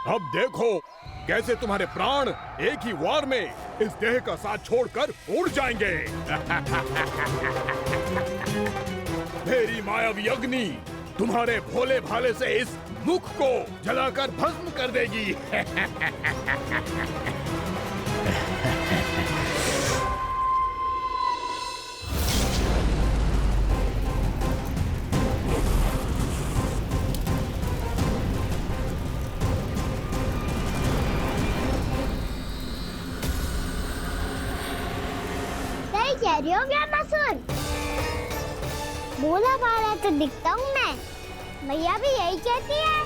अब देखो कैसे तुम्हारे प्राण एक ही वार में इस देह का साथ छोड़कर उड़ जाएंगे। मेरी मायावी अग्नि तुम्हारे भोले भाले से इस मुख को जलाकर भस्म कर देगी। कह रही हो व्यामासुर? भोला भाला तो दिखता हूँ मैं, भैया भी यही कहती है।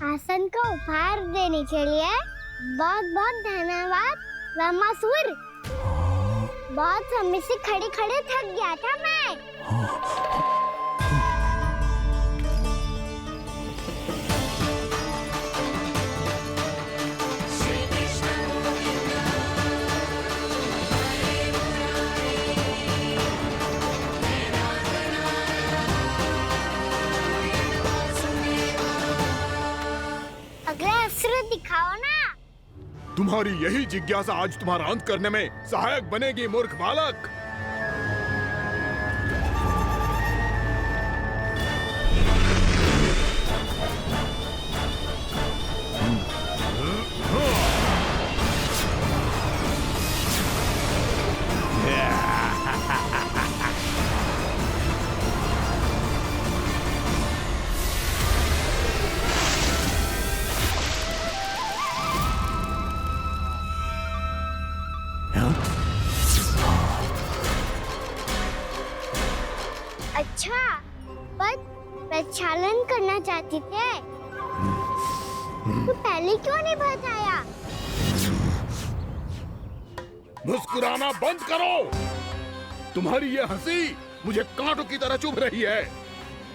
आसन को उपहार देने के लिए बहुत बहुत धन्यवाद व्यामासुर। बहुत समय से खड़े खड़े थक गया था मैं। अगला अस्त्र दिखाओ ना। तुम्हारी यही जिज्ञासा आज तुम्हारा अंत करने में सहायक बनेगी मूर्ख बालक। अच्छा, पर प्रक्षालन करना चाहती थे तो पहले क्यों नहीं बताया? मुस्कुराना बंद करो। तुम्हारी ये हंसी मुझे कांटों की तरह चुभ रही है।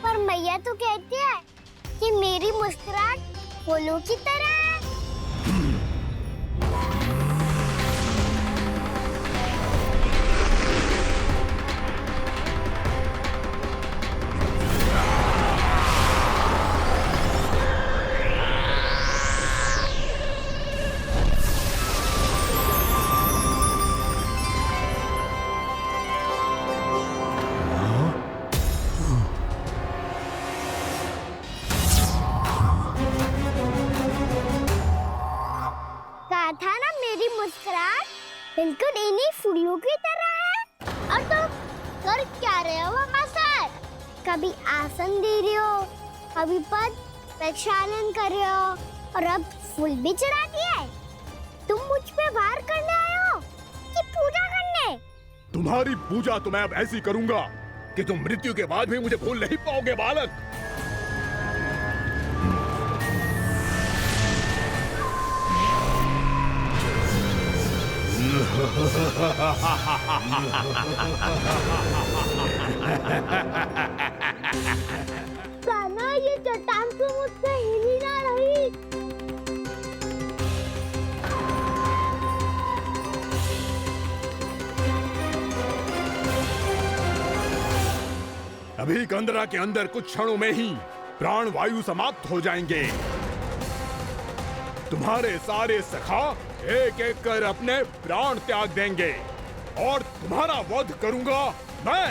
पर मैया तो कहती है कि मेरी मुस्कुराहट फूलों की तरह है। कहा था ना मेरी मुस्कुराहट बिल्कुल इन्हीं फूलों की तरह है। और तुम कर क्या रहे हो व्यामासुर? कभी आसन दे रहे हो, कभी पद प्रक्षालन कर रहे हो और अब फूल भी चढ़ा दिए। तुम मुझ पे वार करने आए हो कि पूजा करने? तुम्हारी पूजा तो मैं अब ऐसी करूंगा कि तुम मृत्यु के बाद भी मुझे भूल नहीं पाओगे बालक। कान्हा, ये चट्टान तो मुझसे हिल ही ना रही। अभी कंदरा के अंदर कुछ क्षणों में ही प्राण वायु समाप्त हो जाएंगे। तुम्हारे सारे सखा एक एक कर अपने प्राण त्याग देंगे और तुम्हारा वध करूंगा मैं।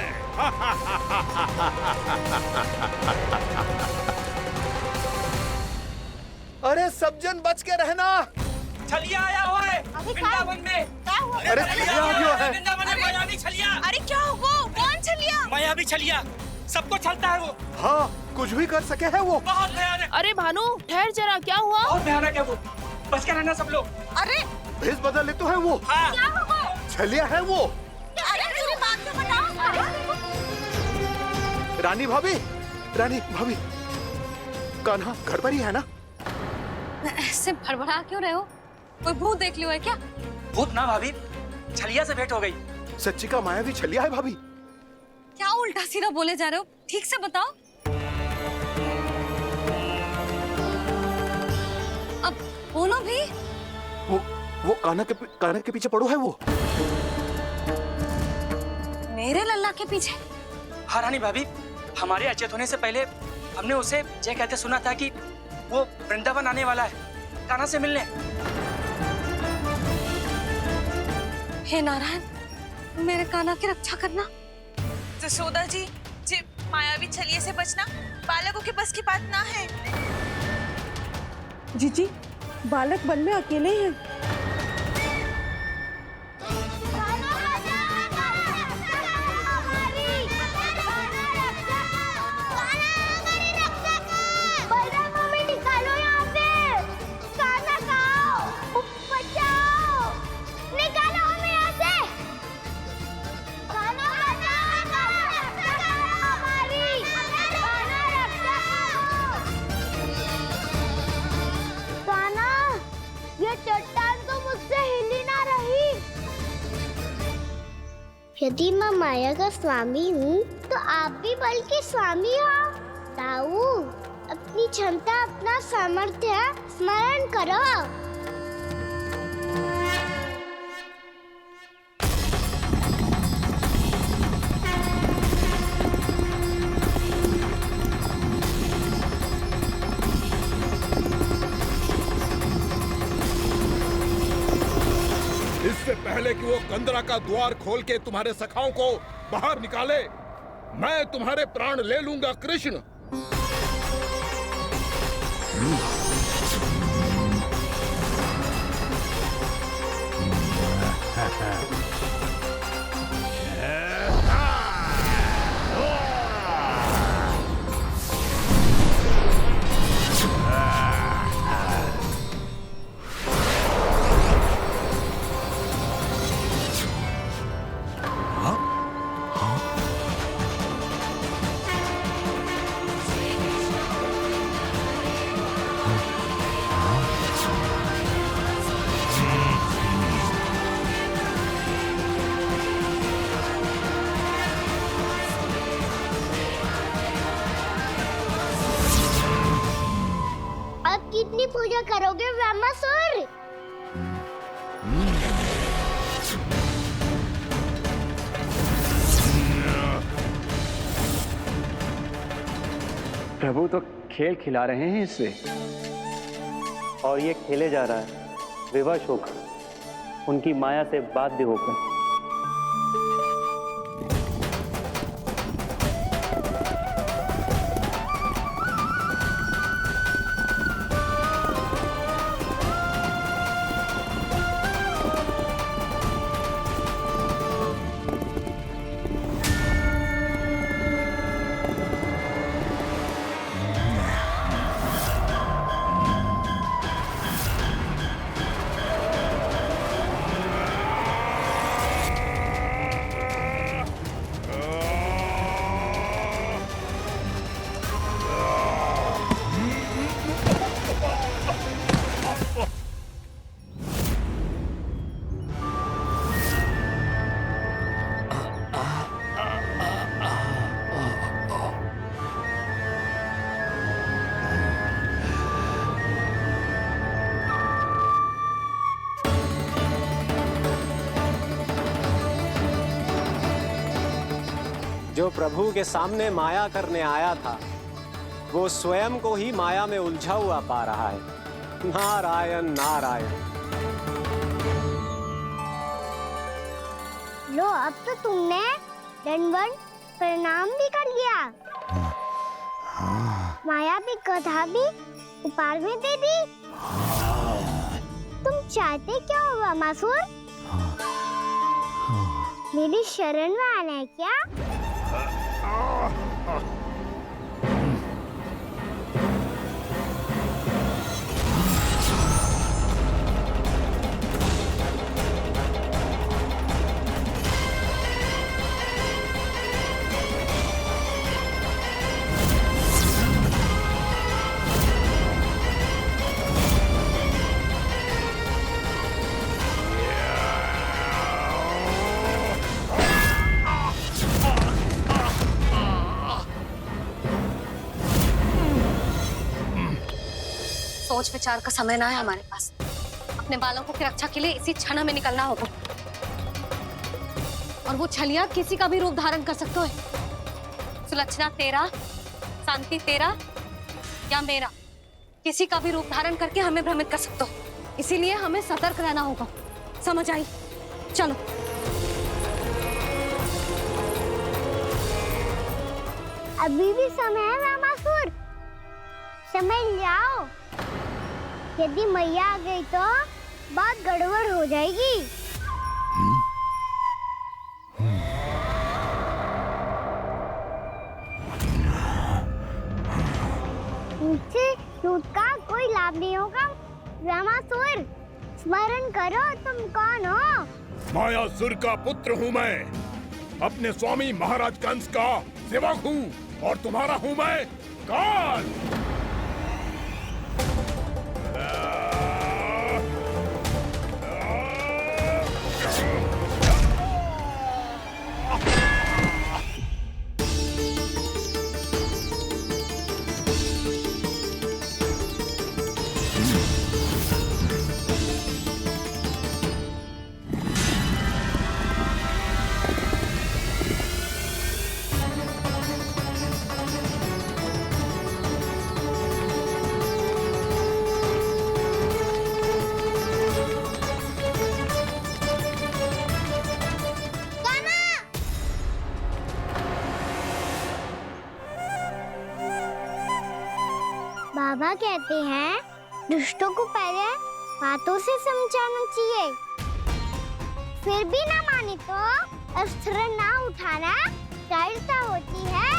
अरे सब जन बच के रहना। छलिया आया हुआ है वृंदावन में। क्या हुआ? अरे छलिया आ गया है। वृंदावन में मायावी छलिया। अरे क्या हुआ? कौन छलिया? मायावी छलिया सबको छलता है वो। हाँ, कुछ भी कर सके है वो। बहुत भयानक। अरे भानु ठहर जरा, क्या हुआ? बहुत भयानक है वो, बच के रहना सब लोग। अरे भेष बदल ले तो है वो। हाँ। क्या हुआ? छलिया है वो। अरे पूरी बात तो बताओ। रानी भाभी, रानी भाभी, कान्हा घर पर ही है ना? ऐसे भड़बड़ा क्यों रहे हो? कोई भूत देख लियो है क्या? भूत ना भाभी, छलिया से भेंट हो गई। सच्ची का मायावी छलिया है भाभी। क्या उल्टा सीधा बोले जा रहे हो? ठीक से बताओ। अब बोलो भी। वो काना के पीछे पड़ो है वो। मेरे लल्ला के पीछे? हाँ रानी भाभी, हमारे अचेत होने से पहले हमने उसे ये कहते सुना था कि वो वृंदावन आने वाला है कान्हा से मिलने। हे नारायण, मेरे कान्हा की रक्षा करना। जसोदा जी, मायावी छलिए से बचना बालकों के बस की बात ना है। जीजी, बालक वन में अकेले हैं। यदि मैं माया का स्वामी हूँ तो आप भी बल के स्वामी हो। ताऊ, अपनी क्षमता, अपना सामर्थ्य स्मरण करो। इससे पहले कि वो कंदरा का द्वार खोल के तुम्हारे सखाओं को बाहर निकाले, मैं तुम्हारे प्राण ले लूंगा कृष्ण। कितनी पूजा करोगे ब्रह्मासुर? प्रभु तो खेल खिला रहे हैं इससे, और ये खेले जा रहा है विवश होकर, उनकी माया से बाध्य होकर। जो प्रभु के सामने माया करने आया था, वो स्वयं को ही माया में उलझा हुआ पा रहा है। नारायण नारायण। लो, अब तो तुमने दंडवत प्रणाम भी कर लिया, माया भी कथा भी उपहार में दे दी। तुम चाहते क्या हो ब्रह्मासुर? मेरी शरण में आना है क्या? सोच विचार का समय ना है हमारे पास। अपने बालकों की रक्षा के लिए इसी क्षण में निकलना होगा। और वो छलिया किसी का भी रूप धारण कर सकते हो। सुलक्षणा तेरा, शांति तेरा या मेरा, किसी का भी रूप धारण करके हमें भ्रमित कर सकते हो। इसीलिए हमें सतर्क रहना होगा। समझ आई? चलो। अभी भी समय है रामासुर, समझ जाओ। यदि मैया आ गई तो बात गड़बड़ हो जाएगी। मुझसे झूठ का कोई लाभ नहीं होगा। रामासुर, स्मरण करो तुम कौन हो। मायासुर का पुत्र हूँ मैं, अपने स्वामी महाराज कंस का सेवक हूँ, और तुम्हारा हूँ मैं काल। बाबा कहते हैं दुष्टों को पहले बातों से समझाना चाहिए, फिर भी ना माने तो अस्त्र ना उठाना दृढ़ता होती है।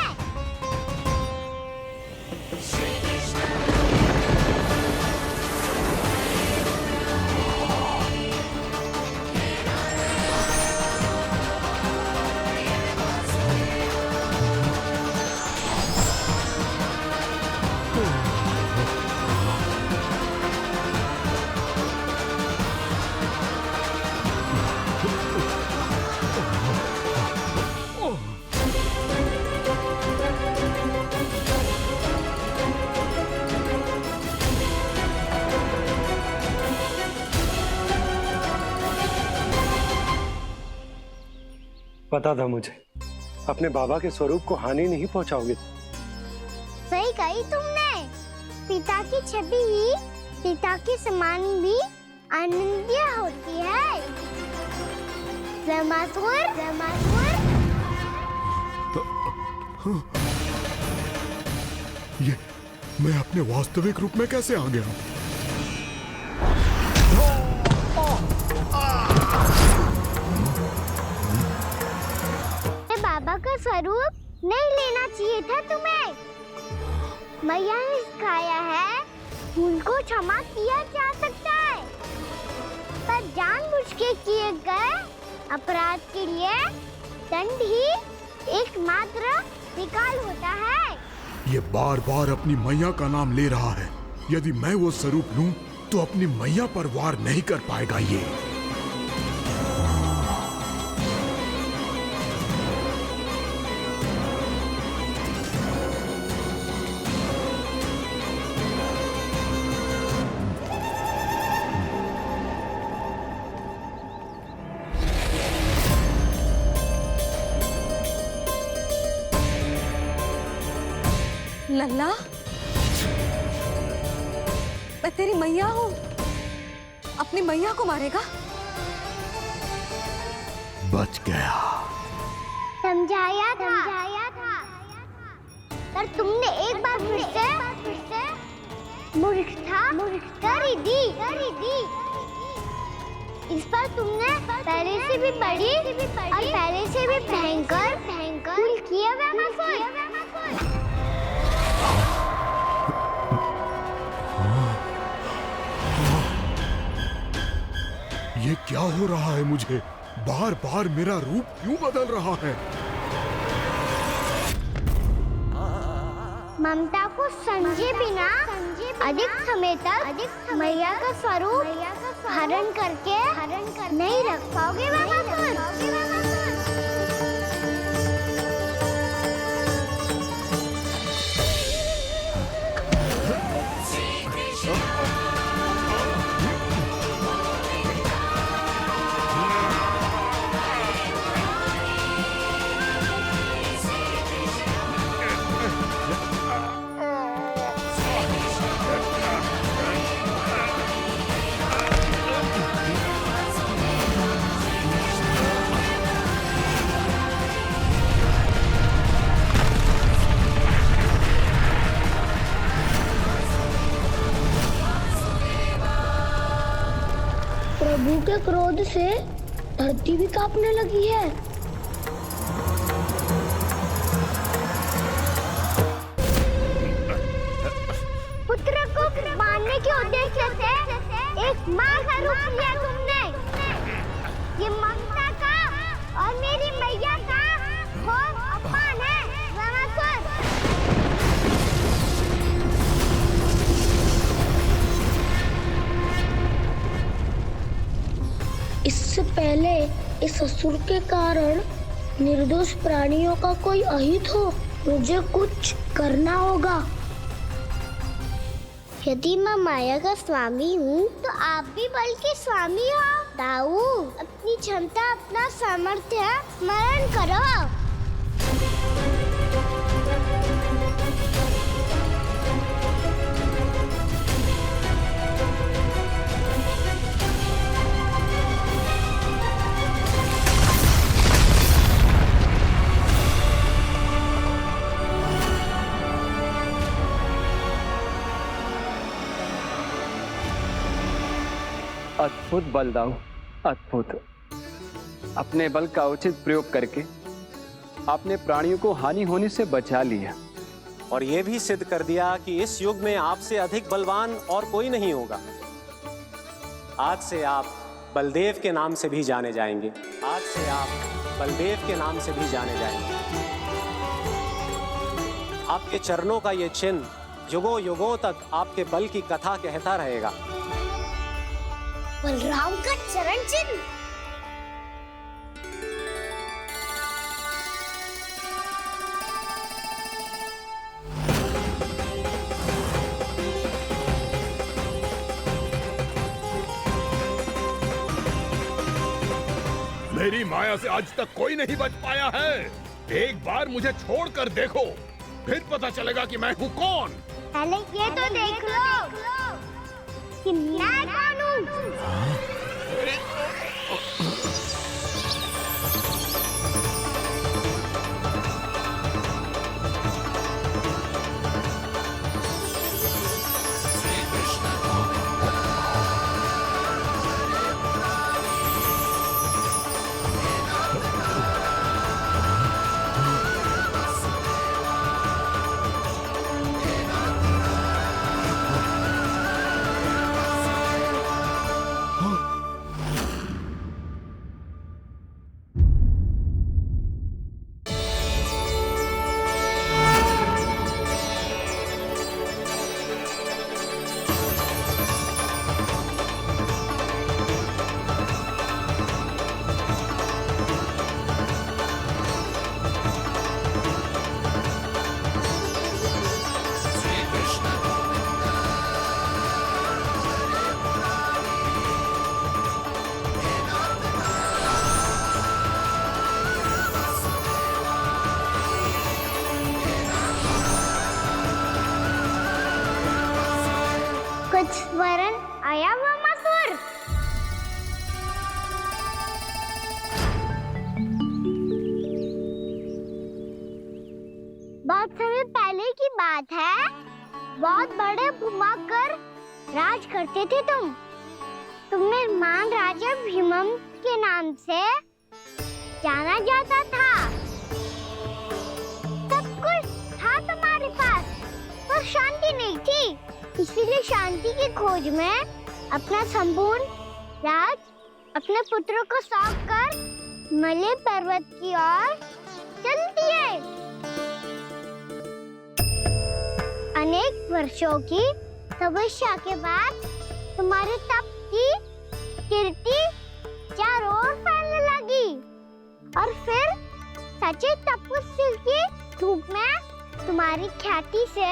पता था मुझे, अपने बाबा के स्वरूप को हानि नहीं पहुंचाओगे। सही कही तुमने। पिता की छवि ही पिता के समान भी आनंदीय होती है। रामासुर, रामासुर। ये मैं अपने वास्तविक रूप में कैसे आ गया? बाबा का स्वरूप नहीं लेना चाहिए था तुम्हें। मैया ने सिखाया है भूल को क्षमा किया जा सकता है, पर जानबूझ के किए गए अपराध के लिए दंड ही एकमात्र विकल्प होता है। ये बार बार अपनी मैया का नाम ले रहा है। यदि मैं वो स्वरूप लूं तो अपनी मैया पर वार नहीं कर पाएगा ये। लल्ला, मैं तेरी मैया हूँ, अपनी मैया को मारेगा? बच गया। समझाया था, पर तुमने एक बार फिर से मूर्खता कर ही दी। इस पर तुमने पहले से भी बड़ी और पहले से भी भयंकर भूल किया रामासुर। ये क्या हो रहा है मुझे? बार बार मेरा रूप क्यों बदल रहा है? ममता को समझे बिना अधिक समय तक मैया का स्वरूप हरण करके नहीं रख पाओगे रामासुर। प्रभु के क्रोध से धरती भी कांपने लगी है। पुत्र को मारने के उद्देश्य से एक माँ का रूप लिया तुमने। ये ममता का और मेरी मैया का घोर अपमान है रामासुर। इससे पहले इस असुर के कारण निर्दोष प्राणियों का कोई अहित हो, मुझे कुछ करना होगा। यदि मैं माया का स्वामी हूँ तो आप भी बल के स्वामी हो। दाऊ, अपनी क्षमता, अपना सामर्थ्य स्मरण करो। अद्भुत बल दाऊ, अद्भुत। अपने बल का उचित प्रयोग करके आपने प्राणियों को हानि होने से बचा लिया और ये भी सिद्ध कर दिया कि इस युग में आपसे अधिक बलवान और कोई नहीं होगा। आज से आप बलदेव के नाम से भी जाने जाएंगे। आज से आप बलदेव के नाम से भी जाने जाएंगे। आपके चरणों का ये चिन्ह युगों युगों तक आपके बल की कथा कहता रहेगा। बलराम का चरण चिन्ह। मेरी माया से आज तक कोई नहीं बच पाया है। एक बार मुझे छोड़कर देखो, फिर पता चलेगा कि मैं हूँ कौन। पहले ये तो देख लो कि मैं कौन हूँ। कुछ स्मरण आया वामासुर? बहुत समय पहले की बात है। बहुत बड़े भूमाकर राज करते थे तुम्हें मान राजा भीमम के नाम से जाना जाता था। सब कुछ था तुम्हारे पास, पर शांति नहीं थी। इसीलिए शांति की खोज में अपना संपूर्ण राज अपने पुत्रों को सौंप कर हिमालय पर्वत की ओर चल दिए। अनेक वर्षों की तपस्या के बाद तुम्हारे तप की कीर्ति चारों ओर फैलने लगी और फिर सच्चे तपस्वी के रूप में तुम्हारी ख्याति से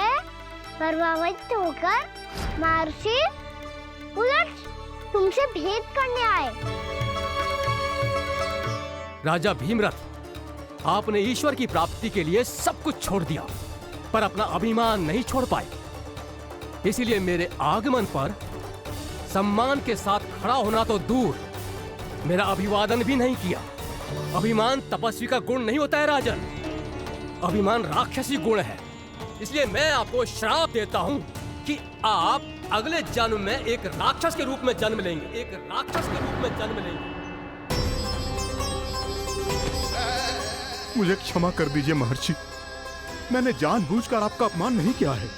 प्रभावित होकर महर्षि उलट तुमसे भेंट करने आए। राजा भीमरथ, आपने ईश्वर की प्राप्ति के लिए सब कुछ छोड़ दिया, पर अपना अभिमान नहीं छोड़ पाए। इसीलिए मेरे आगमन पर सम्मान के साथ खड़ा होना तो दूर, मेरा अभिवादन भी नहीं किया। अभिमान तपस्वी का गुण नहीं होता है राजन, अभिमान राक्षसी गुण है। इसलिए मैं आपको श्राप देता हूं कि आप अगले जन्म में एक राक्षस के रूप में जन्म लेंगे, एक राक्षस के रूप में जन्म लेंगे। मुझे क्षमा कर दीजिए महर्षि, मैंने जानबूझकर आपका अपमान नहीं किया है।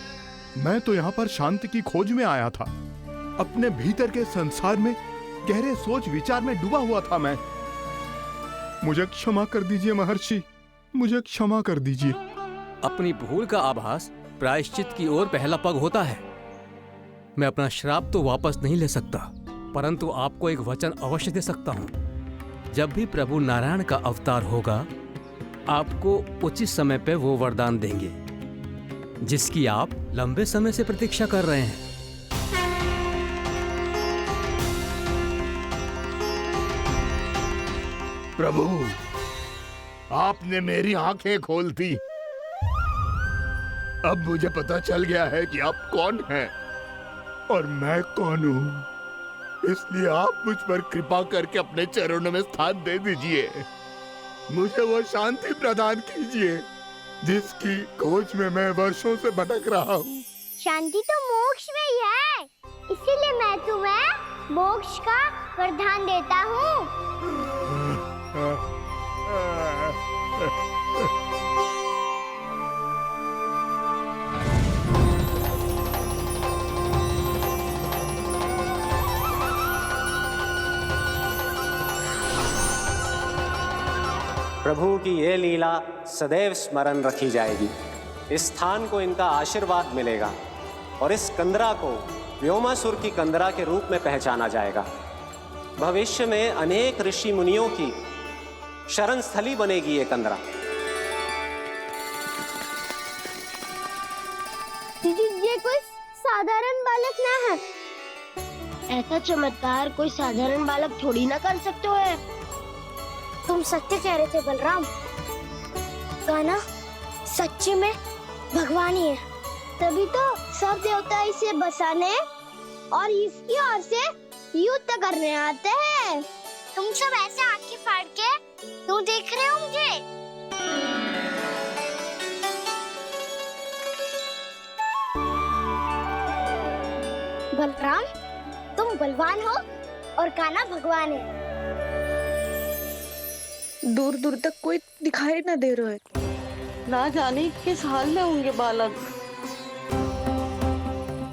मैं तो यहाँ पर शांति की खोज में आया था। अपने भीतर के संसार में गहरे सोच विचार में डूबा हुआ था मैं। मुझे क्षमा कर दीजिए महर्षि, मुझे क्षमा कर दीजिए। अपनी भूल का आभास प्रायश्चित की ओर पहला पग होता है। मैं अपना श्राप तो वापस नहीं ले सकता, परंतु आपको एक वचन अवश्य दे सकता हूँ। जब भी प्रभु नारायण का अवतार होगा, आपको उचित समय पे वो वरदान देंगे जिसकी आप लंबे समय से प्रतीक्षा कर रहे हैं। प्रभु, आपने मेरी आंखें खोल दी। अब मुझे पता चल गया है कि आप कौन हैं और मैं कौन हूं। इसलिए आप मुझ पर कृपा करके अपने चरणों में स्थान दे दीजिए। मुझे वो शांति प्रदान कीजिए जिसकी खोज में मैं वर्षों से भटक रहा हूँ। शांति तो मोक्ष में ही है, इसीलिए मैं तुम्हें मोक्ष का वरदान देता हूँ। प्रभु की ये लीला सदैव स्मरण रखी जाएगी। इस स्थान को इनका आशीर्वाद मिलेगा और इस कंदरा को व्योमासुर की कंदरा के रूप में पहचाना जाएगा। भविष्य में अनेक ऋषि मुनियों की शरण स्थली बनेगी ये कंदरा। दीदी, ये कोई साधारण बालक ना है। ऐसा चमत्कार कोई साधारण बालक थोड़ी ना कर सकते है। तुम सत्य कह रहे थे बलराम, कान्हा सच्ची में भगवान ही है। तभी तो सब देवता इसे बसाने और इसकी ओर से युद्ध करने आते हैं। तुम सब ऐसे आंखें फाड़ के क्यों देख रहे हो मुझे? बलराम, तुम बलवान हो और कान्हा भगवान है। दूर दूर तक कोई दिखाई न दे रहा है। ना जाने किस हाल में होंगे बालक।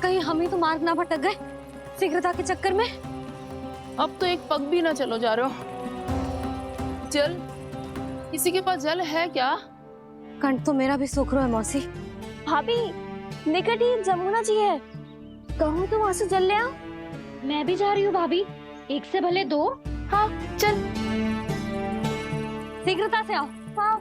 कहीं हम ही तो मार्ग ना भटक गए शीघ्रता के चक्कर में। अब तो एक पग भी ना चलो जा रहे हो। जल, किसी के पास जल है क्या? कंठ तो मेरा भी सूख रहा है मौसी। भाभी, निकट ही जमुना जी है, कहूँ तो वहाँ से जल ले आओ। मैं भी जा रही हूँ भाभी, एक से भले दो। हाँ चल, शीघ्रता से आओ। हाँ।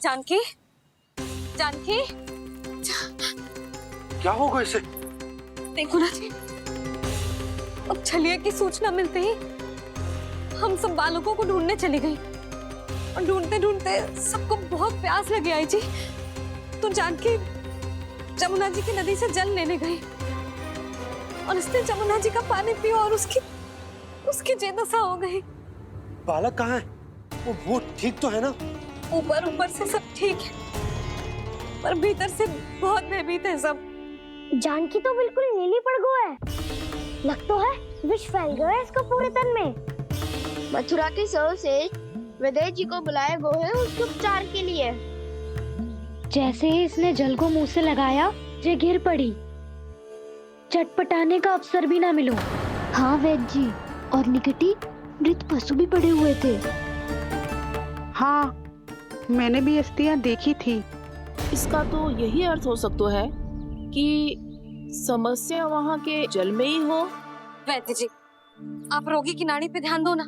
जानकी, जानकी, क्या होगा इसे? देखो ना जी, अब छलिया की सूचना मिलते ही हम सब बालकों को ढूंढने चली गई और ढूंढते ढूंढते सबको बहुत प्यास लगी आई जी। तो जानकी जमुना जी की नदी से जल लेने गई और उसने जमुना जी का पानी पिया और उसकी जेदशा हो गई। बालक कहाँ है? वो ठीक तो है ना? ऊपर से सब ठीक है, पर भीतर से बहुत भयभीत है सब। जानकी तो बिल्कुल नीली पड़ गई है। लग तो है विष फैल गया है इसको पूरे तन में। मथुरा के सर्वश्रेष्ठ विदेह जी को बुलाए गो है उसके उपचार के लिए। जैसे ही इसने जल को मुंह से लगाया, जे गिर पड़ी। चटपटाने का अवसर भी ना मिलो। हाँ वैद्य जी, और निकटी मृत पशु भी पड़े हुए थे। हाँ, मैंने भी अस्थियां देखी थी। इसका तो यही अर्थ हो सकता है कि समस्या वहाँ के जल में ही हो। वैद्य जी, आप रोगी की नाड़ी पे ध्यान दो ना।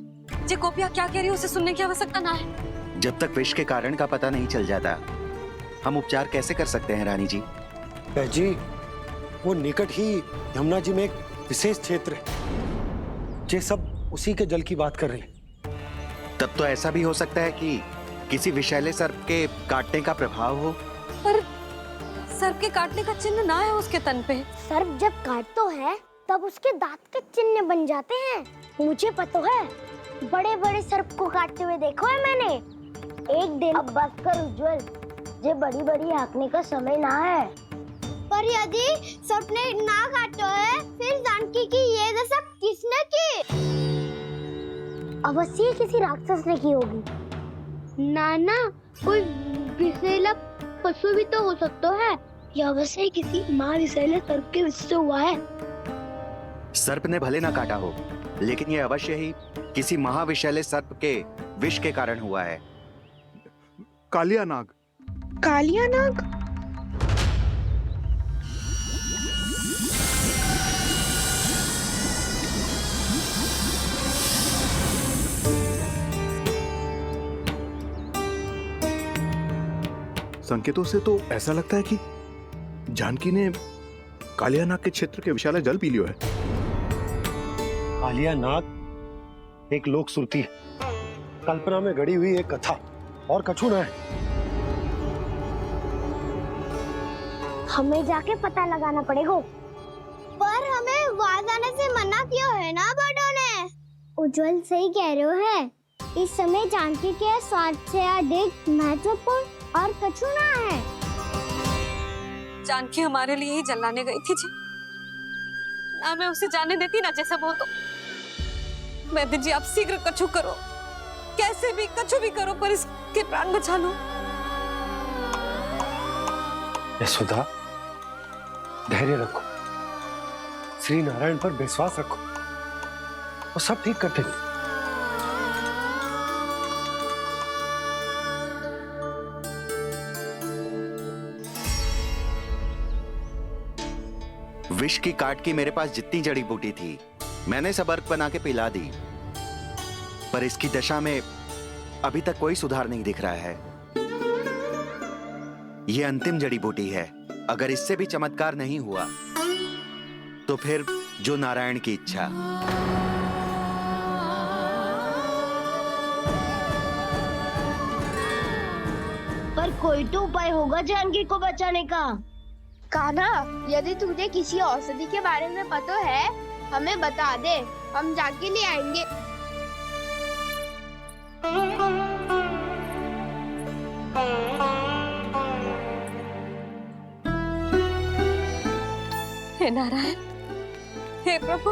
जे गोपिया क्या कह रही है उसे सुनने की आवश्यकता ना है। जब तक विष के कारण का पता नहीं चल जाता, हम उपचार कैसे कर सकते हैं रानी जी? जी, वो निकट ही यमुना जी में एक विशेष क्षेत्र है। ये सब उसी के जल की बात कर रहे हैं। तब तो ऐसा भी हो सकता है कि किसी विषैले सर्प के काटने का प्रभाव हो। पर सर्प के काटने का चिन्ह ना है उसके तन पे। सर्प जब काटता है तब उसके दांत के चिन्ह बन जाते हैं। मुझे पता है, बड़े बड़े सर्प को काटते हुए देखो है मैंने। एक दिन अब बस कर उज्जवल, ये बड़ी बड़ी हाँकने का समय ना है। पर यदि सर्प ने ना काटा है, फिर जानकी की ये दशा किसने की? अवश्य किसी राक्षस ने की होगी। नाना, कोई विषैला पशु भी तो हो सकता है। यह अवश्य किसी महाविषैले सर्प के विष से हुआ है। सर्प ने भले ना काटा हो, लेकिन यह अवश्य ही किसी महाविषैले सर्प के विष के कारण हुआ है। कालिया नाग। कालिया नाग? संकेतों से तो ऐसा लगता है कि जानकी ने कालिया नाग के क्षेत्र के विशाल जल पी लियो है। कालिया नाग एक लोक श्रुति है, कल्पना में गढ़ी हुई एक कथा, और कछु ना है। हमें जाके पता लगाना पड़ेगा। पर हमें वहां जाने से मना किया है ना बड़ों ने। उज्जवल सही कह रहे हो है। इस समय जानकी के स्वार्थ से अधिक महत्वपूर्ण और कछु ना है। जानकी हमारे लिए ही जलाने गई थी जी। ना मैं उसे जाने देती ना जैसा वो तो। वैद्य जी, आप शीघ्र कछु करो, कैसे भी कछु भी करो, पर इसके प्राण बचा लो। यशोदा, धैर्य रखो, श्री नारायण पर विश्वास रखो, वो सब ठीक कर देंगे। विष की काट की मेरे पास जितनी जड़ी बूटी थी, मैंने सब अर्क बना के पिला दी, पर इसकी दशा में अभी तक कोई सुधार नहीं दिख रहा है। यह अंतिम जड़ी बूटी है। अगर इससे भी चमत्कार नहीं हुआ, तो फिर जो नारायण की इच्छा। पर कोई तो उपाय होगा जानकी को बचाने का। कान्हा, यदि तुझे किसी औषधि के बारे में पता है, हमें बता दे, हम जाके ले आएंगे। हे नारायण, हे प्रभु,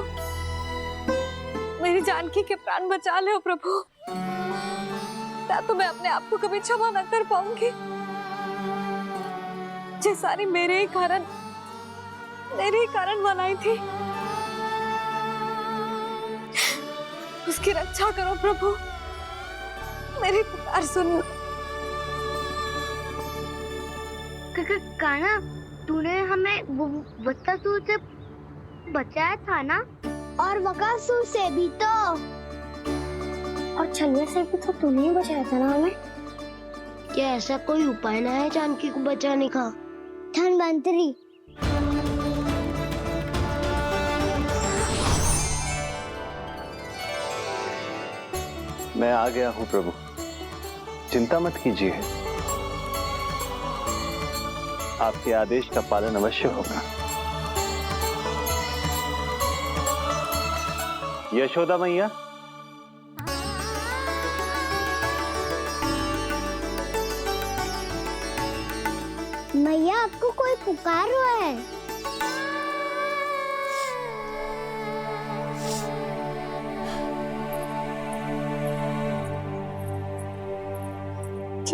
मेरी जानकी के प्राण बचा ले प्रभु। क्या तो मैं अपने आप को कभी क्षमा न कर पाऊंगी। ये सारी मेरे ही कारण बनाई थी। उसकी रक्षा करो प्रभु, मेरी पुकार सुनो। कान्हा, तूने हमें बकासुर से बचाया था ना? और बकासुर से भी तो, और छलिया से भी तो तूने ही बचाया था ना हमें। क्या ऐसा कोई उपाय ना है जानकी को बचाने का? धनवंतरी, मैं आ गया हूं प्रभु, चिंता मत कीजिए, आपके आदेश का पालन अवश्य होगा। यशोदा मैया, मैया आपको कोई पुकार रहा है।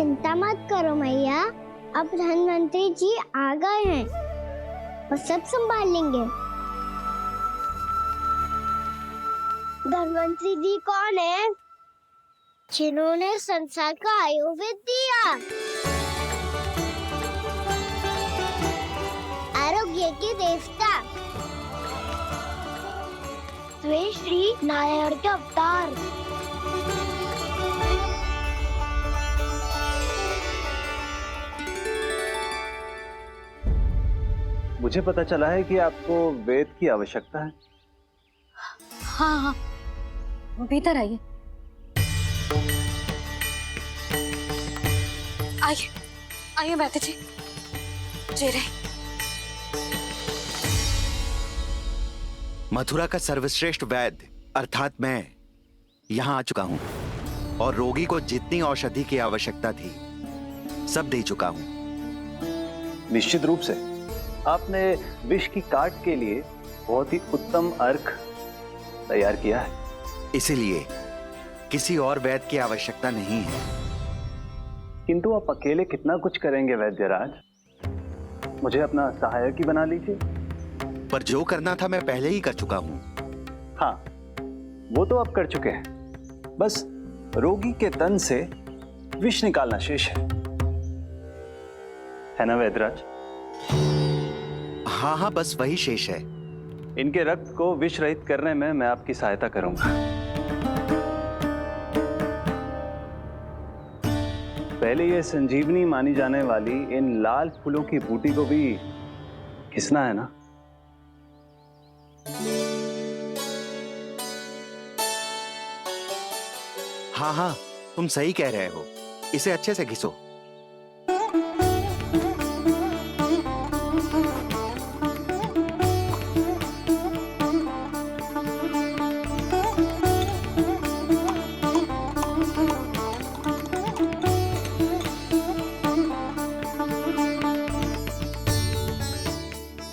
चिंता मत करो मैया, अब धनवंतरी जी आ गए हैं, वो सब संभाल लेंगे। धनवंतरी जी कौन है? जिन्होंने संसार का आयुर्वेद दिया, आरोग्य के देवता, वे श्री नारायण के अवतार। मुझे पता चला है कि आपको वेद की आवश्यकता है। हाँ हाँ, भीतर आइए। आइए आइए बैठे जी। जी रहे। मथुरा का सर्वश्रेष्ठ वैद्य अर्थात मैं यहाँ आ चुका हूँ और रोगी को जितनी औषधि की आवश्यकता थी सब दे चुका हूँ। निश्चित रूप से आपने विष की काट के लिए बहुत ही उत्तम अर्क तैयार किया है, इसीलिए किसी और वैद्य की आवश्यकता नहीं है। किंतु आप अकेले कितना कुछ करेंगे वैद्यराज? मुझे अपना सहायक ही बना लीजिए। पर जो करना था मैं पहले ही कर चुका हूँ। हाँ, वो तो आप कर चुके हैं, बस रोगी के तन से विष निकालना शेष है ना वैद्यराज? हाँ हाँ, बस वही शेष है। इनके रक्त को विष रहित करने में मैं आपकी सहायता करूंगा। पहले ये संजीवनी मानी जाने वाली इन लाल फूलों की बूटी को भी घिसना है ना? हाँ हाँ, तुम सही कह रहे हो, इसे अच्छे से घिसो।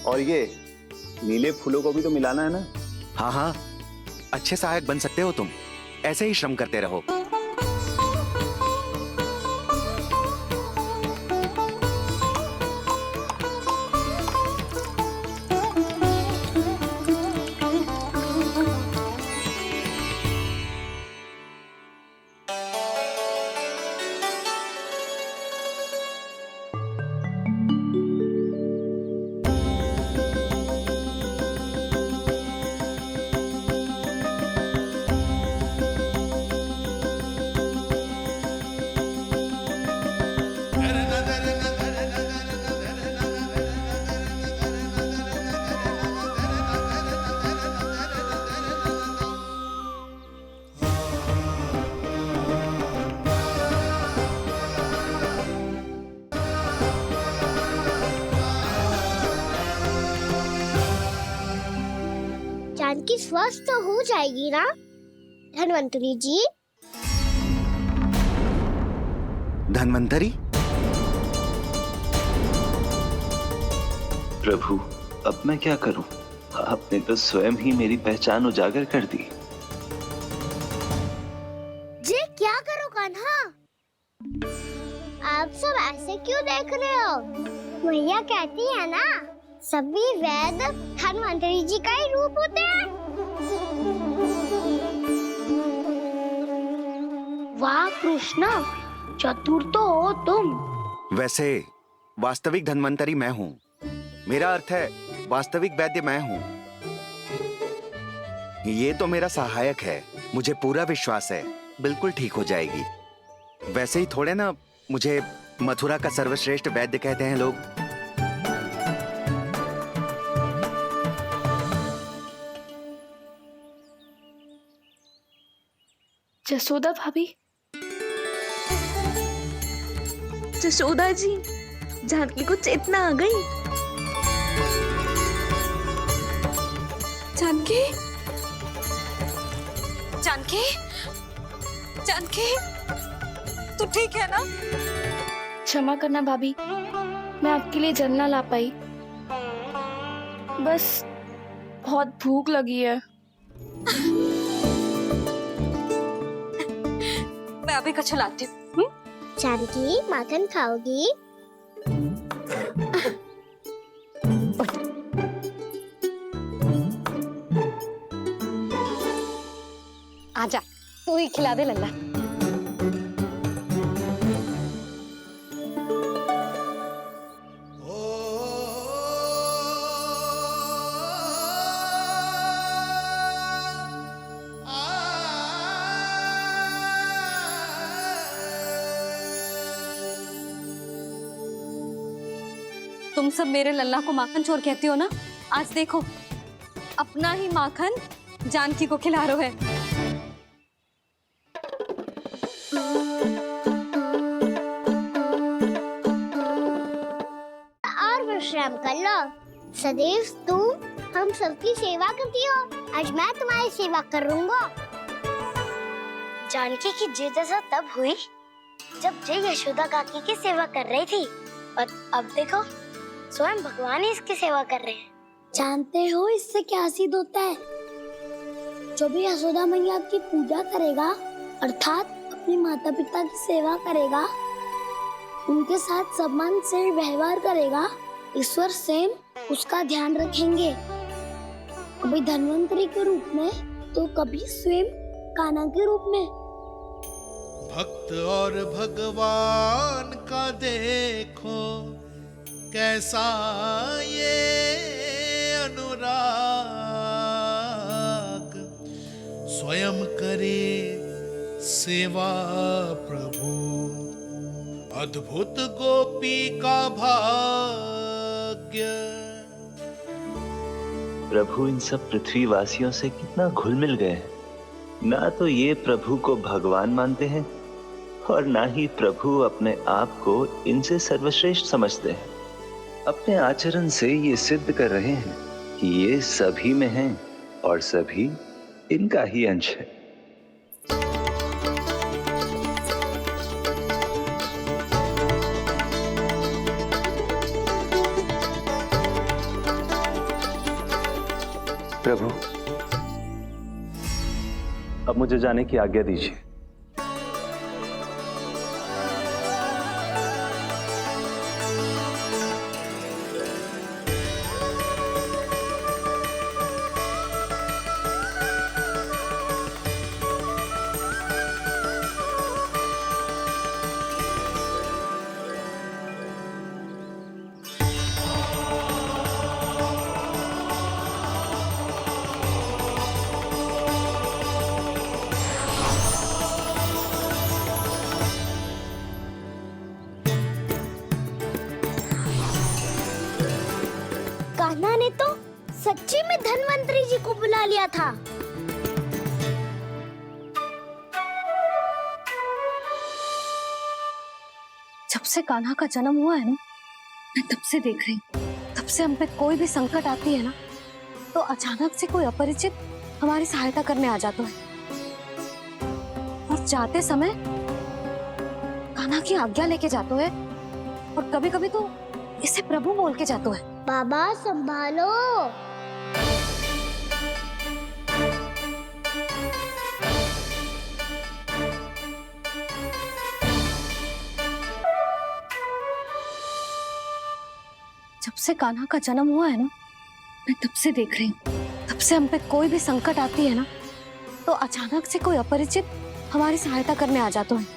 और ये नीले फूलों को भी तो मिलाना है ना? हाँ हाँ, अच्छे सहायक बन सकते हो तुम, ऐसे ही श्रम करते रहो। जानकी स्वस्थ हो जाएगी ना धनवंतरी जी? धनवंतरी? प्रभु, अब मैं क्या करूं? आपने तो स्वयं ही मेरी पहचान उजागर कर दी। जी क्या करो कान्हा? आप सब ऐसे क्यों देख रहे हो? मैया कहती है ना, सभी वैद्य धनवंतरी जी का ही रूप होते हैं। वाह कृष्णा, चतुर तो हो तुम। वैसे वास्तविक धनवंतरी मैं हूँ, मेरा अर्थ है वास्तविक वैद्य मैं हूँ। ये तो मेरा सहायक है, मुझे पूरा विश्वास है बिल्कुल ठीक हो जाएगी। वैसे ही थोड़े ना मुझे मथुरा का सर्वश्रेष्ठ वैद्य कहते हैं लोग। जसोदा भाभी, जसोदा जी, जानकी को चेतना आ गई। जानकी, जानकी, जानकी, तू ठीक है ना? क्षमा करना भाभी, मैं आपके लिए जल ना ला पाई, बस बहुत भूख लगी है। मैं अभी कछु लाती हूँ। जानकी माखन खाओगी? आजा, तू ही खिला दे लल्ला। तुम सब मेरे लल्ला को माखन चोर कहती हो ना? आज देखो, अपना ही माखन जानकी को खिला रहे है। और विश्राम कर लो। सदैव तुम हम सबकी सेवा करती हो, आज मैं तुम्हारी सेवा करूंगा। जानकी की जिज्ञासा तब हुई जब जय यशोदा काकी की सेवा कर रही थी, और अब देखो स्वयं भगवान ही इसकी सेवा कर रहे हैं। जानते हो इससे क्या सिद्ध होता है? जो भी यशोदा मैया की पूजा करेगा, अर्थात अपने माता पिता की सेवा करेगा, उनके साथ सम्मान से व्यवहार करेगा, ईश्वर स्वयं उसका ध्यान रखेंगे। कभी धन्वंतरी के रूप में तो कभी स्वयं कान्हा के रूप में। भक्त और भगवान का देखो कैसा ये अनुराग, स्वयं करे सेवा प्रभु, अद्भुत गोपी का भाग्य। प्रभु इन सब पृथ्वीवासियों से कितना घुल मिल गए हैं। ना तो ये प्रभु को भगवान मानते हैं और ना ही प्रभु अपने आप को इनसे सर्वश्रेष्ठ समझते हैं। अपने आचरण से ये सिद्ध कर रहे हैं कि ये सभी में हैं और सभी इनका ही अंश है। प्रभु, अब मुझे जाने की आज्ञा दीजिए। कान्हा ने तो सच्ची में धन्वंतरी जी को बुला लिया था। जब से कान्हा का जन्म हुआ है ना, मैं तब से देख रही हूँ, तब से हम पे कोई भी संकट आती है ना, तो अचानक से कोई अपरिचित हमारी सहायता करने आ जाता है, और जाते समय कान्हा की आज्ञा लेके जाते है, और कभी कभी तो इसे प्रभु बोल के जाते है। बाबा संभालो। जब से कान्हा का जन्म हुआ है ना, मैं तब से देख रही हूँ, तब से हम पे कोई भी संकट आती है ना, तो अचानक से कोई अपरिचित हमारी सहायता करने आ जाते हैं,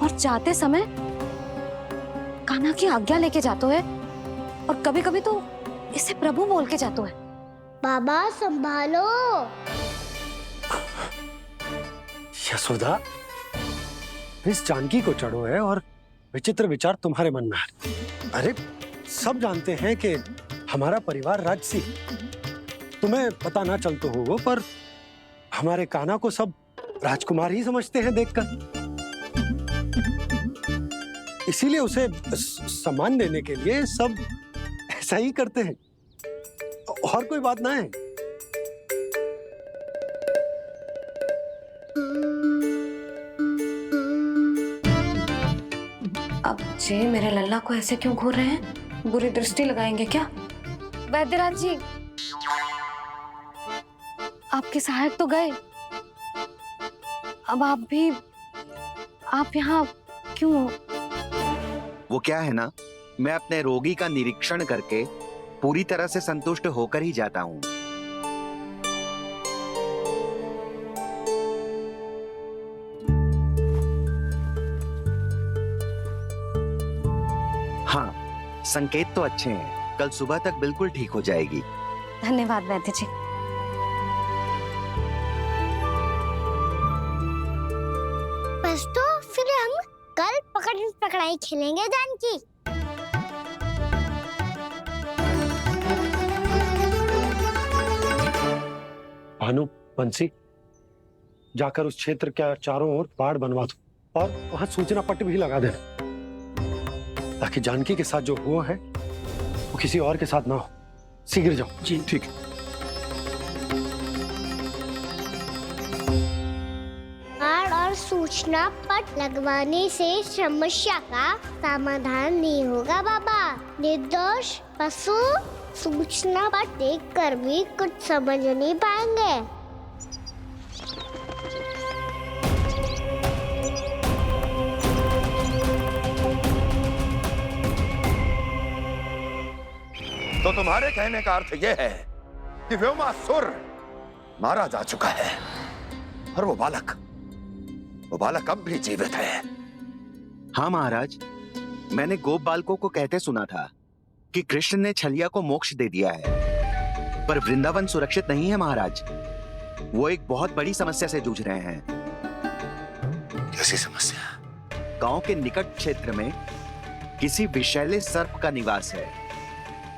और जाते समय कान्हा की आज्ञा लेके जाते हैं, और कभी कभी तो इसे प्रभु बोल के जाते हैं। बाबा संभालो। यशोदा, इस जानकी को चढ़ो है और विचित्र विचार तुम्हारे मन में है। अरे सब जानते हैं कि हमारा परिवार राजसी, तुम्हें पता ना चलता हो वो, पर हमारे कान्हा को सब राजकुमार ही समझते हैं देखकर। इसीलिए उसे सम्मान देने के लिए सब ऐसा ही करते हैं, और कोई बात ना है। अब जे मेरे लल्ला को ऐसे क्यों घूर रहे हैं? बुरी दृष्टि लगाएंगे क्या? वैद्यराज जी, आपके सहायक तो गए, अब आप भी आप यहाँ क्यों हो? वो क्या है ना, मैं अपने रोगी का निरीक्षण करके पूरी तरह से संतुष्ट होकर ही जाता हूँ। हाँ, संकेत तो अच्छे हैं। कल सुबह तक बिल्कुल ठीक हो जाएगी। धन्यवाद वैद्य जी। बस तो फिर हम कल पकड़न पकड़ाई खेलेंगे जानकी। भानु, बंसी, जाकर उस क्षेत्र के चारों ओर बाड़ बनवा दो और वहां सूचना पट्ट भी लगा देना, ताकि जानकी के साथ जो हुआ है वो किसी और के साथ ना हो। शीघ्र जाओ। जी ठीक है। बाड़ और सूचना पट लगवाने से समस्या का समाधान नहीं होगा बाबा। निर्दोष पशु सूचना पट देखकर भी कुछ समझ नहीं पाएंगे। तो तुम्हारे कहने का अर्थ यह है कि व्योमासुर मारा जा चुका है और वो बालक अब भी जीवित है। हाँ महाराज, मैंने गोप बालकों को कहते सुना था कि कृष्ण ने छलिया को मोक्ष दे दिया है, पर वृंदावन सुरक्षित नहीं है महाराज। वो एक बहुत बड़ी समस्या से जूझ रहे हैं। कैसी समस्या? गांव के निकट क्षेत्र में किसी विषैले सर्प का निवास है।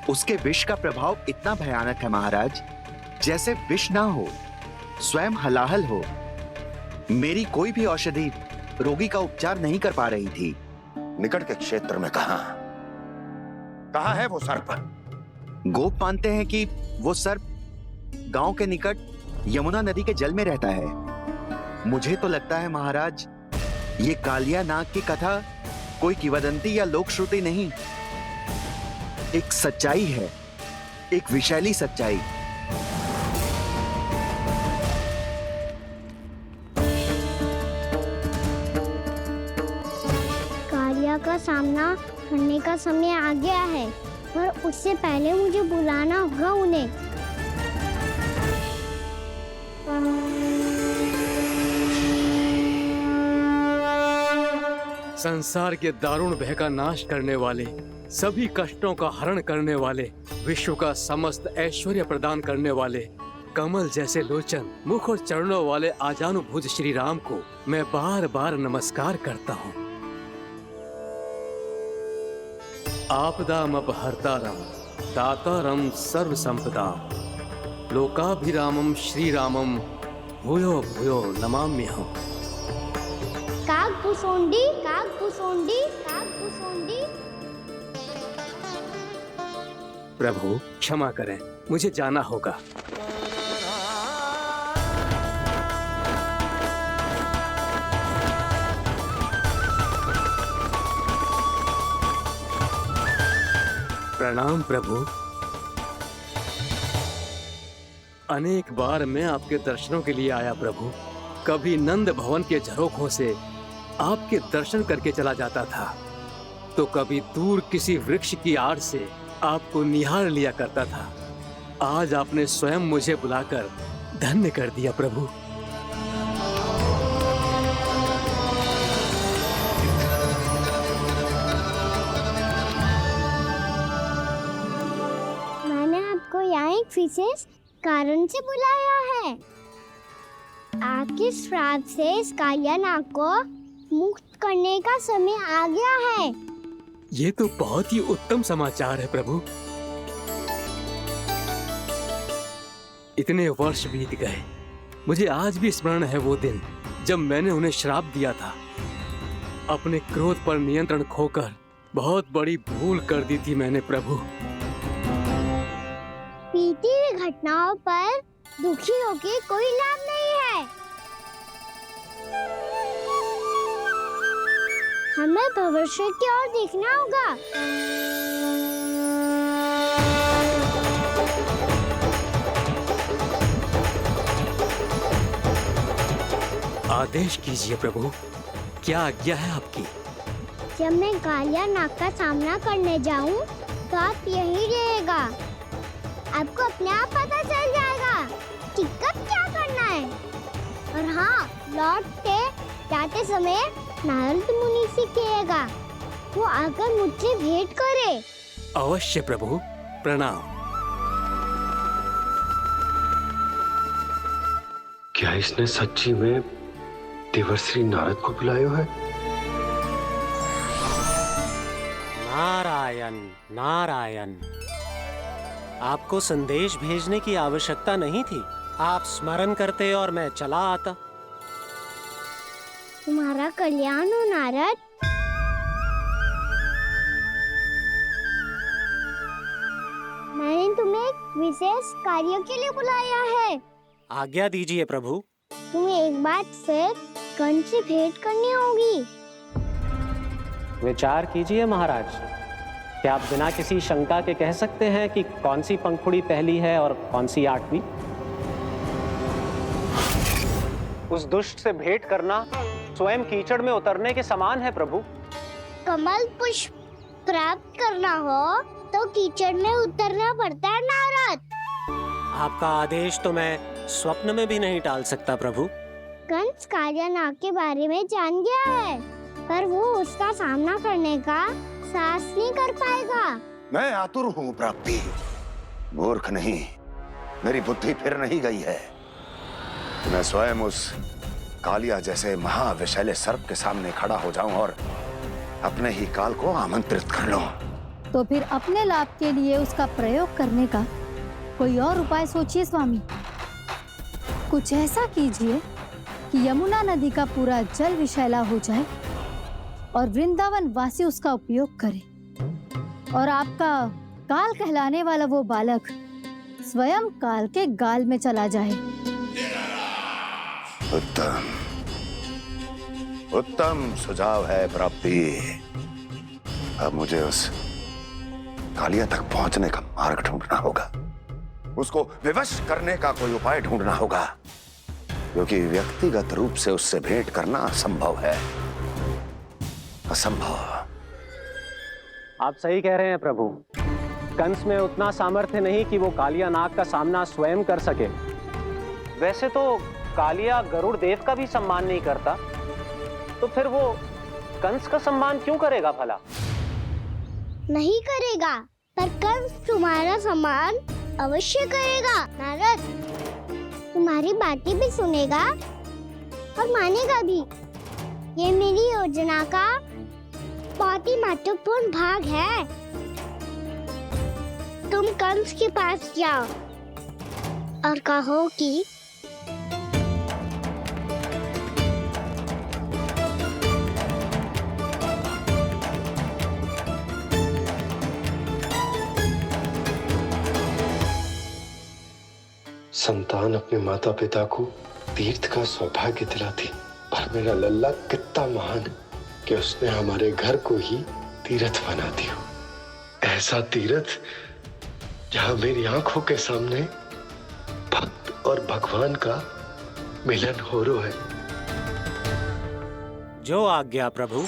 उसके विष का प्रभाव इतना भयानक है महाराज, जैसे विष ना हो, स्वयं हलाहल हो। मेरी कोई भी औषधि रोगी का उपचार नहीं कर पा रही थी। निकट के क्षेत्र में कहाँ है वो सर्प? गोप मानते हैं कि वो सर्प गांव के निकट यमुना नदी के जल में रहता है। मुझे तो लगता है महाराज, ये कालिया नाग की कथा कोई किंवदंती या लोक श्रुति नहीं, एक सच्चाई है, एक विशैली सच्चाई। कालिया का सामना करने का समय आ गया है, पर उससे पहले मुझे बुलाना होगा उन्हें। संसार के दारुण भय का नाश करने वाले, सभी कष्टों का हरण करने वाले, विश्व का समस्त ऐश्वर्य प्रदान करने वाले, कमल जैसे लोचन, मुख और चरणों वाले आजानुभुज श्री राम को मैं बार बार नमस्कार करता हूँ। आपदामपहर्तारं दातारं सर्व संपदा, लोकाभिरामं श्री रामं भूयो भूयो नमाम्यहम्। कागभूसोंडी, कागभूसोंडी, कागभूसोंडी। प्रभु क्षमा करें, मुझे जाना होगा। प्रणाम प्रभु। अनेक बार मैं आपके दर्शनों के लिए आया प्रभु। कभी नंद भवन के झरोखों से आपके दर्शन करके चला जाता था, तो कभी दूर किसी वृक्ष की आड़ से आपको निहार लिया करता था। आज आपने स्वयं मुझे बुलाकर धन्य कर दिया प्रभु। मैंने आपको यहाँ एक विशेष कारण से बुलाया है। आपके श्राप से इस कालिया नाग को मुक्त करने का समय आ गया है। ये तो बहुत ही उत्तम समाचार है प्रभु। इतने वर्ष बीत गए, मुझे आज भी स्मरण है वो दिन जब मैंने उन्हें श्राप दिया था। अपने क्रोध पर नियंत्रण खोकर बहुत बड़ी भूल कर दी थी मैंने प्रभु। बीती हुई घटनाओं पर दुखी होके कोई लाभ नहीं है। हमें भविष्य की ओर देखना होगा। आदेश कीजिए प्रभु। क्या आज्ञा है आपकी? जब मैं कालिया नाग का सामना करने जाऊं, तो आप यहीं रहिएगा। आपको अपने आप पता चल जाएगा कि कब क्या करना है। और हाँ, लौटते जाते समय नारद मुनि से कहिएगा, वो आकर मुझसे भेंट करे। अवश्य प्रभु, प्रणाम। क्या इसने सच्ची में देवर्षि नारद को बुलाया है? नारायण नारायण, आपको संदेश भेजने की आवश्यकता नहीं थी। आप स्मरण करते और मैं चला आता। तुम्हारा कल्याण हो नारद। मैंने तुम्हें एक विशेष कार्य के लिए बुलाया है। आज्ञा दीजिए प्रभु। तुम्हें एक बार फिर कंस से भेंट करनी होगी। विचार कीजिए महाराज, क्या आप बिना किसी शंका के कह सकते हैं कि कौन सी पंखुड़ी पहली है और कौन सी 8वीं? उस दुष्ट से भेंट करना स्वयं कीचड़ में उतरने के समान है प्रभु। कमल पुष्प प्राप्त करना हो तो कीचड़ में उतरना पड़ता है नारद। आपका आदेश तो मैं स्वप्न में भी नहीं टाल सकता प्रभु। कंस कालिया नाग के बारे में जान गया है, पर वो उसका सामना करने का साहस नहीं कर पाएगा। मैं आतुर हूँ प्राप्ति, मूर्ख नहीं। मेरी बुद्धि फिर नहीं गई है। मैं स्वयं उस कालिया जैसे महाविषैले सर्प के सामने खड़ा हो जाऊं और अपने ही काल को आमंत्रित कर लूं। तो फिर अपने लाभ के लिए उसका प्रयोग करने का कोई और उपाय सोचिए स्वामी। कुछ ऐसा कीजिए कि यमुना नदी का पूरा जल विषैला हो जाए और वृंदावन वासी उसका उपयोग करे, और आपका काल कहलाने वाला वो बालक स्वयं काल के गाल में चला जाए। उत्तम उत्तम सुझाव है प्राप्ति। अब मुझे उस कालिया तक पहुंचने का मार्ग ढूंढना होगा। उसको विवश करने का कोई उपाय ढूंढना होगा, क्योंकि व्यक्तिगत रूप से उससे भेंट करना असंभव है। असंभव। आप सही कह रहे हैं प्रभु। कंस में उतना सामर्थ्य नहीं कि वो कालिया नाग का सामना स्वयं कर सके। वैसे तो कालिया गरुड़ देव का भी सम्मान नहीं करता, तो फिर वो कंस का सम्मान क्यों करेगा भला? नहीं करेगा, पर कंस तुम्हारा सम्मान अवश्य करेगा नारद। तुम्हारी बातें भी सुनेगा और मानेगा भी। ये मेरी योजना का बहुत ही महत्वपूर्ण भाग है। तुम कंस के पास जाओ और कहो कि संतान अपने माता पिता को तीर्थ का सौभाग्य दिलाती, और मेरा लल्ला कितना महान कि उसने हमारे घर को ही तीर्थ बना दिया। ऐसा तीर्थ जहां मेरी आंखों के सामने भक्त और भगवान का मिलन हो रहा है। जो आज्ञा प्रभु।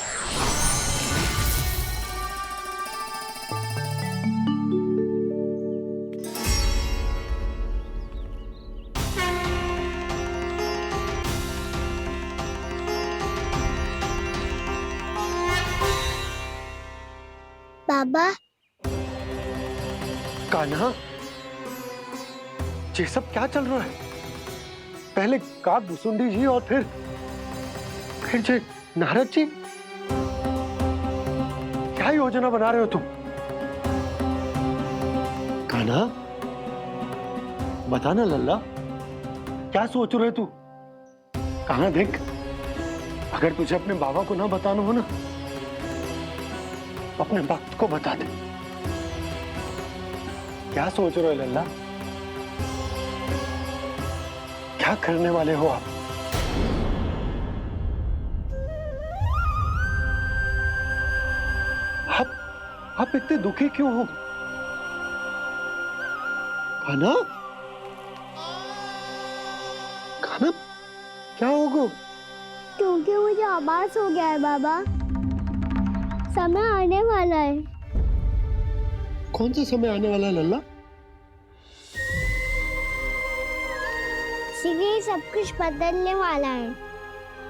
बाबा। कान्हा, ये सब क्या चल रहा है? पहले काक भुसुंडी जी और फिर जी नारद जी। क्या योजना बना रहे हो तुम? कान्हा, बताना लल्ला, क्या सोच रहे तू? कान्हा देख, अगर तुझे अपने बाबा को ना बताना हो ना, अपने भक्त को बता दे। क्या सोच रहे हो लल्ला? क्या करने वाले हो आप? आप इतने दुखी क्यों हो? कान्हा, कान्हा, क्या होगा? क्योंकि मुझे आभास हो गया है बाबा, समय आने वाला है। कौन सा समय आने वाला है लल्ला? शीघ्र ही सब कुछ बदलने वाला है।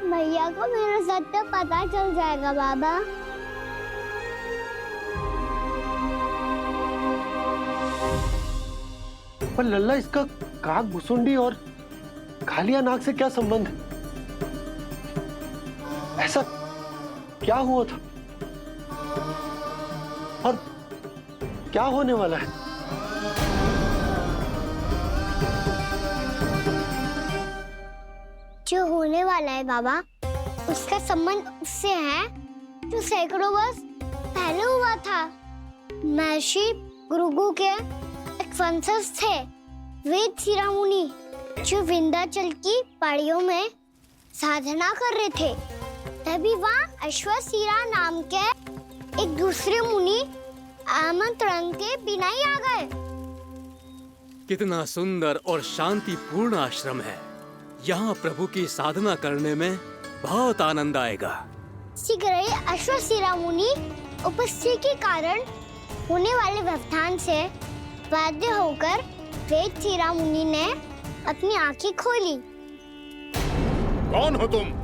भैया को मेरा सत्य पता चल जाएगा बाबा। पर लल्ला, इसका काक भुसुंडी और कालिया नाग से क्या संबंध है? ऐसा क्या हुआ था और क्या होने वाला है? जो होने वाला है बाबा, उसका संबंध उससे है जो सैकड़ों वर्ष पहले हुआ था। महर्षि भृगु के एक वंशज थे वेद शिरोमणि, जो विंध्याचल की पहाड़ियों में साधना कर रहे थे। तभी वहाँ अश्वशिरा नाम के एक दूसरे मुनि आमंत्रण के बिना ही आ गए। कितना सुंदर और शांतिपूर्ण आश्रम है। यहाँ प्रभु की साधना करने में बहुत आनंद आएगा। शीघ्र ही अश्वशिरा मुनि उपस्थिति के कारण होने वाले व्यवधान से बाध्य होकर वेद शिरोमणि ने अपनी आंखें खोली। कौन हो तुम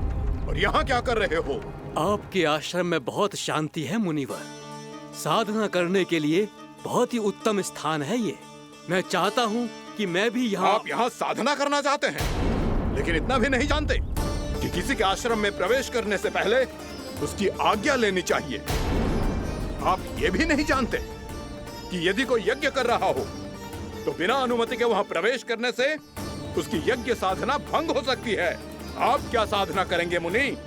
और यहाँ क्या कर रहे हो? आपके आश्रम में बहुत शांति है मुनिवर। साधना करने के लिए बहुत ही उत्तम स्थान है ये। मैं चाहता हूँ कि मैं भी यहाँ। आप यहाँ साधना करना चाहते हैं, लेकिन इतना भी नहीं जानते कि किसी के आश्रम में प्रवेश करने से पहले उसकी आज्ञा लेनी चाहिए। आप ये भी नहीं जानते कि यदि कोई यज्ञ कर रहा हो तो बिना अनुमति के वहाँ प्रवेश करने से उसकी यज्ञ साधना भंग हो सकती है। आप क्या साधना करेंगे मुनि?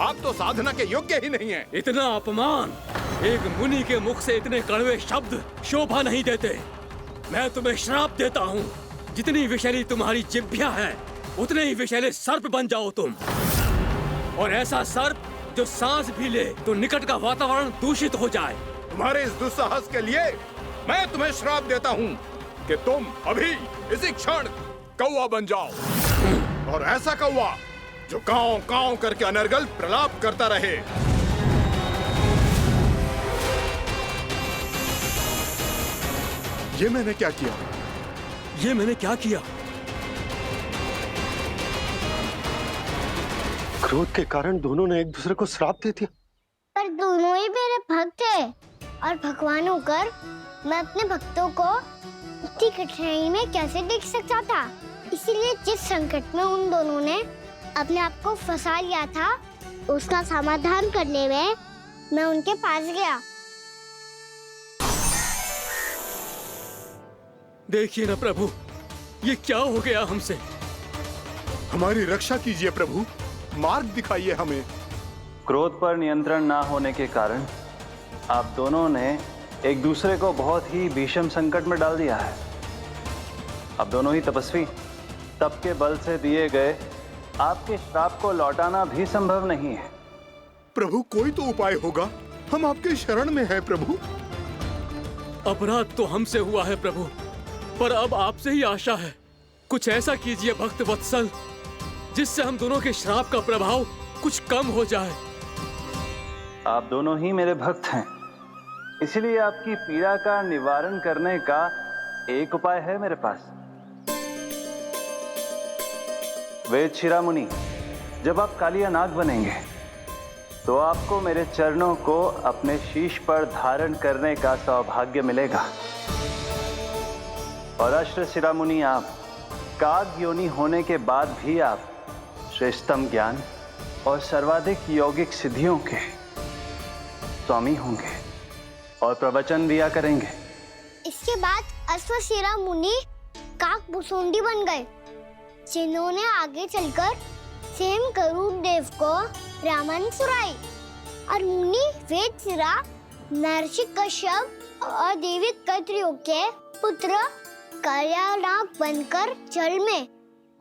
आप तो साधना के योग्य ही नहीं हैं। इतना अपमान! एक मुनि के मुख से इतने कड़वे शब्द शोभा नहीं देते। मैं तुम्हें श्राप देता हूँ, जितनी विषैली तुम्हारी जिह्वा है उतने ही विषैले सर्प बन जाओ तुम। और ऐसा सर्प जो सांस भी ले तो निकट का वातावरण दूषित हो जाए। तुम्हारे इस दुस्साहस के लिए मैं तुम्हें श्राप देता हूँ कि तुम अभी इसी क्षण कौवा बन जाओ, और ऐसा कौवा जो कांव कांव करके अनर्गल प्रलाप करता रहे। ये मैंने क्या किया? ये मैंने क्या किया? क्रोध के कारण दोनों ने एक दूसरे को श्राप दे दिया। पर दोनों ही मेरे भक्त हैं, और भगवान होकर मैं अपने भक्तों को इतनी कठिनाई में कैसे देख सकता था। इसीलिए जिस संकट में उन दोनों ने अपने आप को फंसा लिया था, उसका समाधान करने में मैं उनके पास गया। देखिए ना प्रभु, ये क्या हो गया हमसे? हमारी रक्षा कीजिए प्रभु, मार्ग दिखाइए हमें। क्रोध पर नियंत्रण ना होने के कारण आप दोनों ने एक दूसरे को बहुत ही भीषण संकट में डाल दिया है। अब दोनों ही तपस्वी, तप के बल से दिए गए आपके श्राप को लौटाना भी संभव नहीं है। प्रभु कोई तो उपाय होगा, हम आपके शरण में हैं प्रभु। अपराध तो हमसे हुआ है प्रभु, पर अब आपसे ही आशा है। कुछ ऐसा कीजिए भक्त वत्सल, जिससे हम दोनों के श्राप का प्रभाव कुछ कम हो जाए। आप दोनों ही मेरे भक्त हैं, इसलिए आपकी पीड़ा का निवारण करने का एक उपाय है मेरे पास। वेद शिरोमणि, जब आप कालिया नाग बनेंगे तो आपको मेरे चरणों को अपने शीश पर धारण करने का सौभाग्य मिलेगा। और अश्व शिरोमणि, आप काग योनि होने के बाद भी आप श्रेष्ठतम ज्ञान और सर्वाधिक यौगिक सिद्धियों के स्वामी होंगे और प्रवचन दिया करेंगे। इसके बाद अश्वशिरा मुनि काक भुसुंडी बन गए, जिन्होंने आगे चलकर स्वयं गरुड़ देव को रामायण सुनाई। और मुनि वेदशिरा महर्षि कश्यप और देवी कत्रियों के पुत्र कालिया नाग बनकर जल में।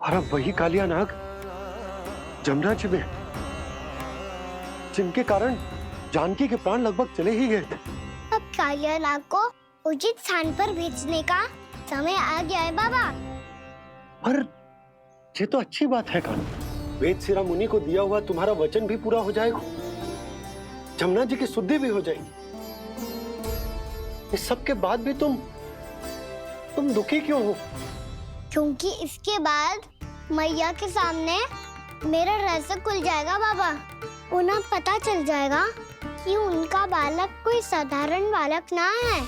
और अब वही कालिया नाग जमुना जी में, जिनके कारण जानकी के प्राण लगभग चले ही गए थे। अब कालिया नाग को उचित स्थान पर भेजने का समय आ गया है बाबा। पर ये तो अच्छी बात है कान्हा, वेद सिरा मुनि को दिया हुआ तुम्हारा वचन भी पूरा हो जाएगा, जमुना जी की शुद्धि भी हो जाएगी। इस सब के बाद भी तुम दुखी क्यों हो? क्योंकि इसके बाद मैया के सामने मेरा रहस्य खुल जाएगा बाबा। उन्हें पता चल जाएगा कि उनका बालक कोई साधारण बालक ना है।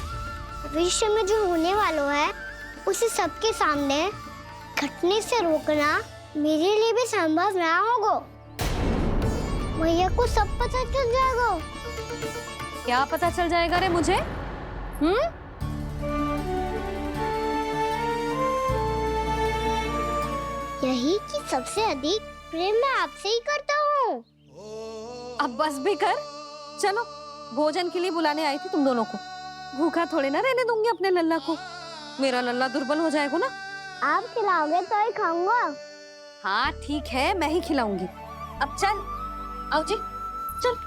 भविष्य में जो होने वाला है उसे सबके सामने घटने से रोकना मेरे लिए भी संभव ना होगा। मैया को सब पता चल जाएगा। क्या पता चल जाएगा रे मुझे? यही कि सबसे अधिक प्रेम मैं आपसे ही करता हूँ। अब बस भी कर, चलो भोजन के लिए बुलाने आई थी तुम दोनों को। भूखा थोड़े ना रहने दूंगी अपने लल्ला को, मेरा लल्ला दुर्बल हो जाएगा ना। आप खिलाओगे तो ही खाऊंगा। हाँ ठीक है, मैं ही खिलाऊंगी। अब चल, आओ जी, चल।